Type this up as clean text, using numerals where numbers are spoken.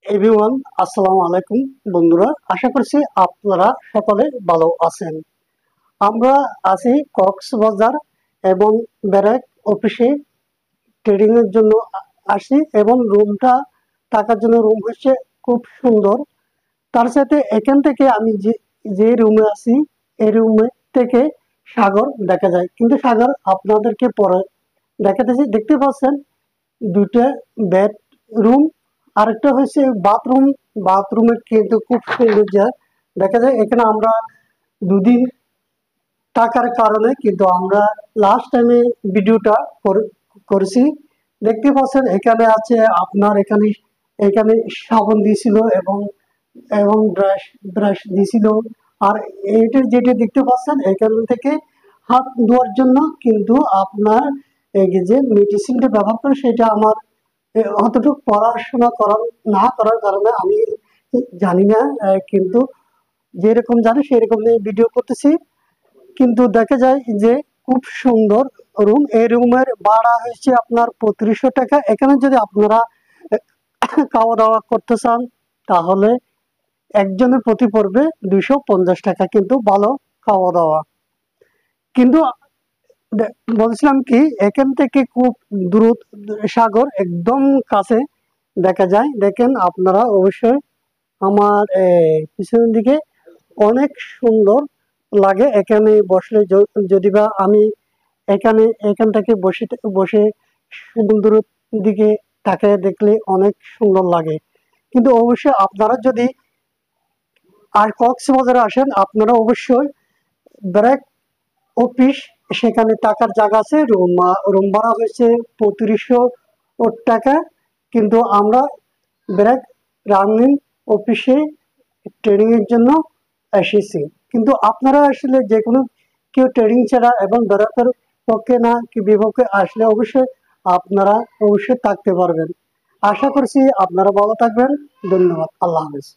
Everyone, আসসালামু আলাইকুম বন্ধুরা। আশা করছি আপনারা সকলে ভালো আছেন। আমরা আছি কক্সবাজার এবং ব্যারাক অফিসে ট্রেডিং এর জন্য আসি এবং রুমটা থাকার জন্য রুম হচ্ছে খুব সুন্দর। তার সাথে এখান থেকে আমি যে রুমে আছি এই রুমে থেকে সাগর দেখা যায়, কিন্তু সাগর আপনাদেরকে পরে দেখাতেছি। দেখতে পাচ্ছেন দুইটা বেড রুম, আরেকটা হচ্ছে বাথরুম। বাথরুমের কিন্তু খুব সুন্দর দেখা যায়। এখানে আমরা দুদিন থাকার কারণে কিন্তু আমরা লাস্ট টাইমে ভিডিওটা করেছি। দেখতে পাচ্ছেন এখানে আছে আপনার এখানে এখানে সাবান দিয়েছিল এবং এবং ব্রাশ ব্রাশ দিয়েছিল। আর এইটা যেটা দেখতে পাচ্ছেন এখান থেকে হাত ধোয়ার জন্য কিন্তু আপনার এই যে মেডিসিনটা ব্যবহার করে সেটা আমার অতটুকু পড়াশোনা না করার কারণে আমি জানি না, কিন্তু যেরকম জানি সেরকম নিয়ে ভিডিও করতেছি। কিন্তু দেখা যায় যে খুব সুন্দর রুম। এই রুমের ভাড়া হয়েছে আপনার 3500 টাকা। এখানে যদি আপনারা খাওয়া দাওয়া করতে চান তাহলে একজনের প্রতি পড়বে 250 টাকা, কিন্তু ভালো খাওয়া দাওয়া। কিন্তু বলছিলাম কি, এখান থেকে খুব দূর, সাগর একদম কাছে দেখা যায়। দেখেন আপনারা অবশ্যই আমার পিছনের দিকে অনেক সুন্দর লাগে এখানে বসলে। যদি বা আমি এখান থেকে বসে বসে সমুদ্রের দিকে তাকিয়ে দেখলে অনেক সুন্দর লাগে। কিন্তু অবশ্যই আপনারা যদি আর কক্সবাজারে আসেন আপনারা অবশ্যই ব্র্যাক অফিস, সেখানে টাকার জায়গা আছে। রুম ভাড়া হয়েছে 3500 টাকা। কিন্তু আমরা ব্র্যাক রানিং অফিসে ট্রেনিং এর জন্য এসেছি। কিন্তু আপনারা আসলে যে কোনো কেউ ট্রেনিং ছাড়া এবং ব্র্যাকের পক্ষে না কি বিপক্ষে আসলে অবশ্যই আপনারা অবশ্যই থাকতে পারবেন। আশা করছি আপনারা ভালো থাকবেন। ধন্যবাদ। আল্লাহ হাফেজ।